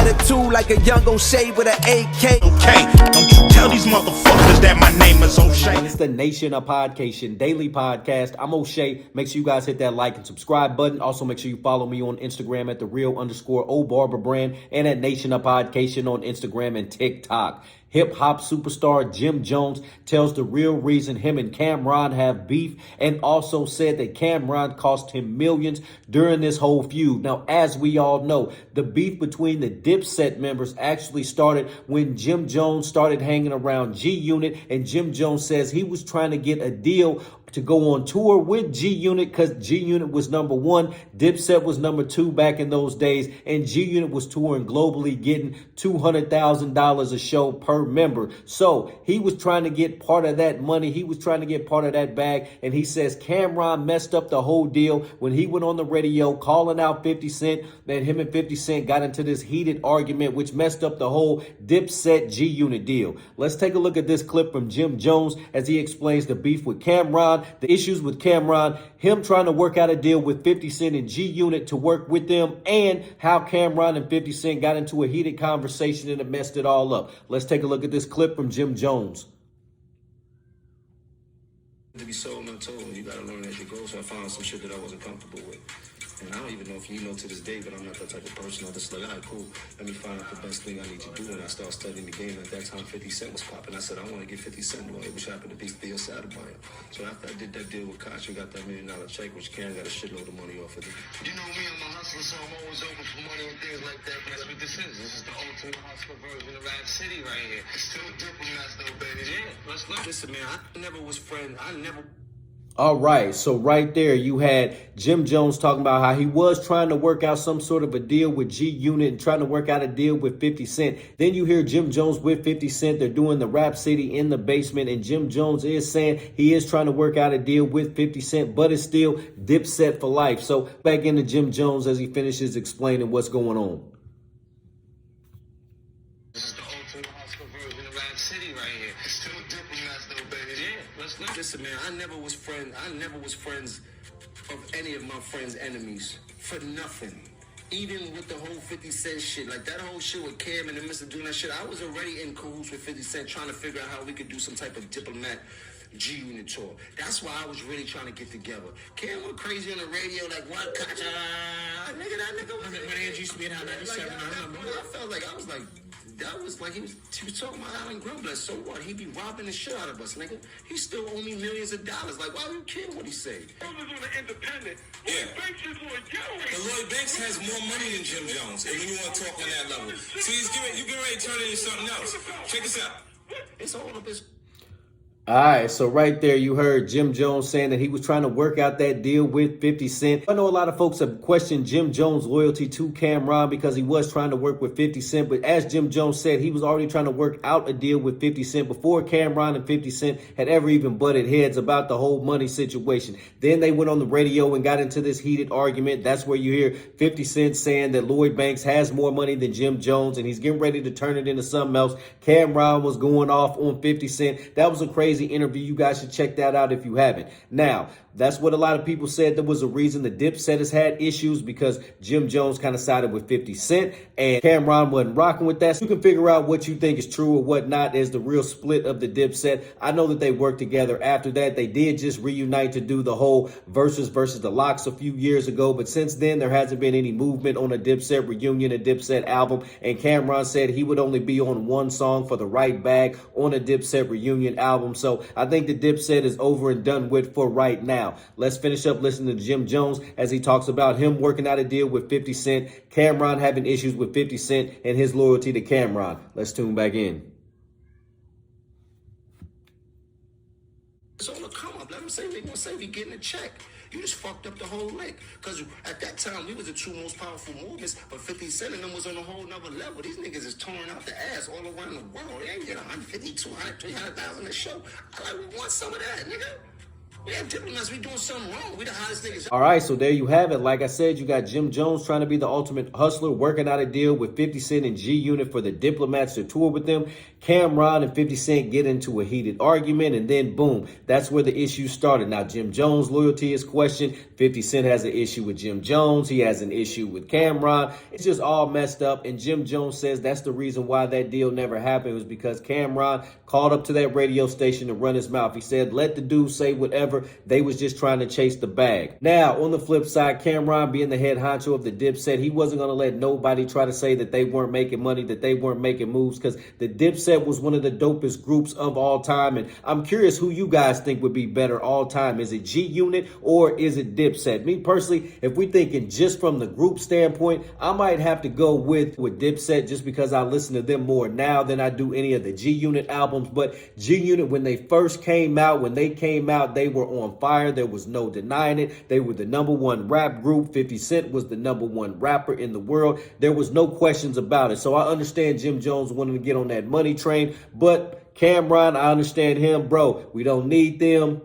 a two like a young O'Shea with an AK. Okay, don't you tell these motherfuckers that my name is O'Shea. It's the Nation of Podcation daily podcast. I'm O'Shea. Make sure you guys hit that like and subscribe button. Also, make sure you follow me on Instagram at @thereal_OBarberbrand and at Nation of Podcation on Instagram and TikTok. Hip-hop superstar Jim Jones tells the real reason him and Cameron have beef, and also said that Cameron cost him millions during this whole feud. Now, as we all know, the beef between the Dipset members actually started when Jim Jones started hanging around G-Unit, and Jim Jones says he was trying to get a deal to go on tour with G-Unit because G-Unit was number one, Dipset was number two back in those days, and G-Unit was touring globally getting $200,000 a show per member. So he was trying to get part of that money. He was trying to get part of that bag, and he says Cameron messed up the whole deal when he went on the radio calling out 50 Cent, and him and 50 Cent got into this heated argument which messed up the whole Dipset G-Unit deal. Let's take a look at this clip from Jim Jones as he explains the beef with Cameron, the issues with Cameron, him trying to work out a deal with 50 Cent and G-Unit to work with them, and how Cameron and 50 Cent got into a heated conversation and it messed it all up. Let's take a look at this clip from Jim Jones. To be sold and told, you gotta learn as you go. So I found some shit that I wasn't comfortable with. And I don't even know if you know to this day, but I'm not that type of person. I just like, all right, cool. Let me find out the best thing I need to do. And I started studying the game. At that time, 50 Cent was popping. I said, I want to get 50 Cent away, which happened to be Theo Sattermeyer. So after I did that deal with Koch and got that $1 million check, which Karen got a shitload of money off of it. You know me, I'm a hustler, so I'm always open for money and things like that. But that's what this is. This is the ultimate hustler version of Rap City right here. It's still diplomats though, baby. Yeah, let's look. Listen, man, I never was friends. All right, so right there you had Jim Jones talking about how he was trying to work out some sort of a deal with G-Unit and trying to work out a deal with 50 Cent. Then you hear Jim Jones with 50 Cent. They're doing the Rap City in the basement, and Jim Jones is saying he is trying to work out a deal with 50 Cent, but it's still Dipset for life. So back into Jim Jones as he finishes explaining what's going on. This is the ultimate hustler version of Rap City right here. It's still diplomats though, baby. Yeah, let's look. Listen, man, I never was friends of any of my friends' enemies for nothing. Even with the whole 50 Cent shit, like that whole shit with Cam and the Mr. doing that shit, I was already in cahoots with 50 Cent trying to figure out how we could do some type of diplomat G-Unit tour. That's why I was really trying to get together. Cam went crazy on the radio, like, what, Kacha? Nigga, that nigga was... When Angie used to be in Hot 97, I felt like, I was like, that was like, he was talking about Alan Grumbler. So what? He be robbing the shit out of us, nigga. He still owe me millions of dollars. Like, why are you kidding what he say? On the independent. Yeah. Lloyd Banks is Lloyd Jones. But Lloyd Banks has more money than Jim Jones. And when you want to talk on that level. See, you get ready to turn into something else. Check this out. It's all of his... All right, so right there you heard Jim Jones saying that he was trying to work out that deal with 50 Cent. I know a lot of folks have questioned Jim Jones' loyalty to Cameron because he was trying to work with 50 Cent. But as Jim Jones said, he was already trying to work out a deal with 50 Cent before Cameron and 50 Cent had ever even butted heads about the whole money situation. Then they went on the radio and got into this heated argument. That's where you hear 50 Cent saying that Lloyd Banks has more money than Jim Jones and he's getting ready to turn it into something else. Cameron was going off on 50 Cent. That was a crazy interview. You guys should check that out if you haven't. Now, that's what a lot of people said. There was a reason the Dipset has had issues because Jim Jones kind of sided with 50 Cent and Cameron wasn't rocking with that. So you can figure out what you think is true or what not as the real split of the Dipset. I know that they worked together after that. They did just reunite to do the whole versus the Locks a few years ago. But since then, there hasn't been any movement on a Dipset reunion, a Dipset album. And Cameron said he would only be on one song for the right bag on a Dipset reunion album. So I think the Dipset is over and done with for right now. Let's finish up listening to Jim Jones as he talks about him working out a deal with 50 Cent, Cameron having issues with 50 Cent, and his loyalty to Cameron. Let's tune back in. It's on the come up. Let them say they gonna say we getting a check. You just fucked up the whole lick. Because at that time, we was the two most powerful movements, but 50 Cent and them was on a whole nother level. These niggas is touring out the ass all around the world. They ain't get 150, 200, 300,000 a show. I like, we want some of that, nigga. We have diplomats. We doing something wrong. We the hottest niggas. All right, so there you have it. Like I said, you got Jim Jones trying to be the ultimate hustler, working out a deal with 50 Cent and G Unit for the Diplomats to tour with them. Cameron and 50 Cent get into a heated argument, and then boom, that's where the issue started. Now, Jim Jones' loyalty is questioned. 50 Cent has an issue with Jim Jones. He has an issue with Cameron. It's just all messed up, and Jim Jones says that's the reason why that deal never happened, was because Cameron called up to that radio station to run his mouth. He said, let the dude say whatever. They was just trying to chase the bag. Now, on the flip side, Cameron, being the head honcho of the Dipset, he wasn't going to let nobody try to say that they weren't making money, that they weren't making moves, because the Dipset was one of the dopest groups of all time. And I'm curious who you guys think would be better all time. Is it G Unit or is it Dipset? Me personally, if we thinking just from the group standpoint, I might have to go with Dipset, just because I listen to them more now than I do any of the G Unit albums. But G Unit, when they first came out, they were on fire. There was no denying it. They were the #1 rap group. 50 Cent was the #1 rapper in the world. There was no questions about it. So I understand Jim Jones wanting to get on that money train. But Cameron, I understand him. Bro, we don't need them,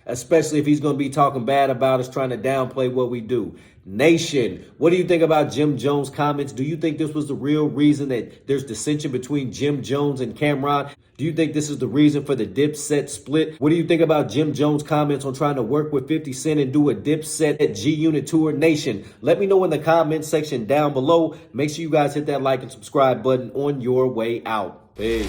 especially if he's going to be talking bad about us, trying to downplay what we do. Nation, what do you think about Jim Jones' comments? Do you think this was the real reason that there's dissension between Jim Jones and Cameron? Do you think this is the reason for the Dipset split? What do you think about Jim Jones' comments on trying to work with 50 Cent and do a Dipset at G Unit tour? Nation, let me know in the comment section down below. Make sure you guys hit that like and subscribe button on your way out. Peace.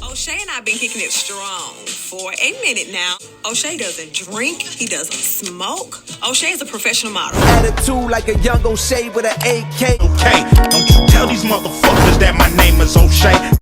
O'Shea and I have been kicking it strong for a minute now. O'Shea doesn't drink. He doesn't smoke. O'Shea is a professional model. Attitude like a young O'Shea with an AK. Okay, don't you tell these motherfuckers that my name is O'Shea.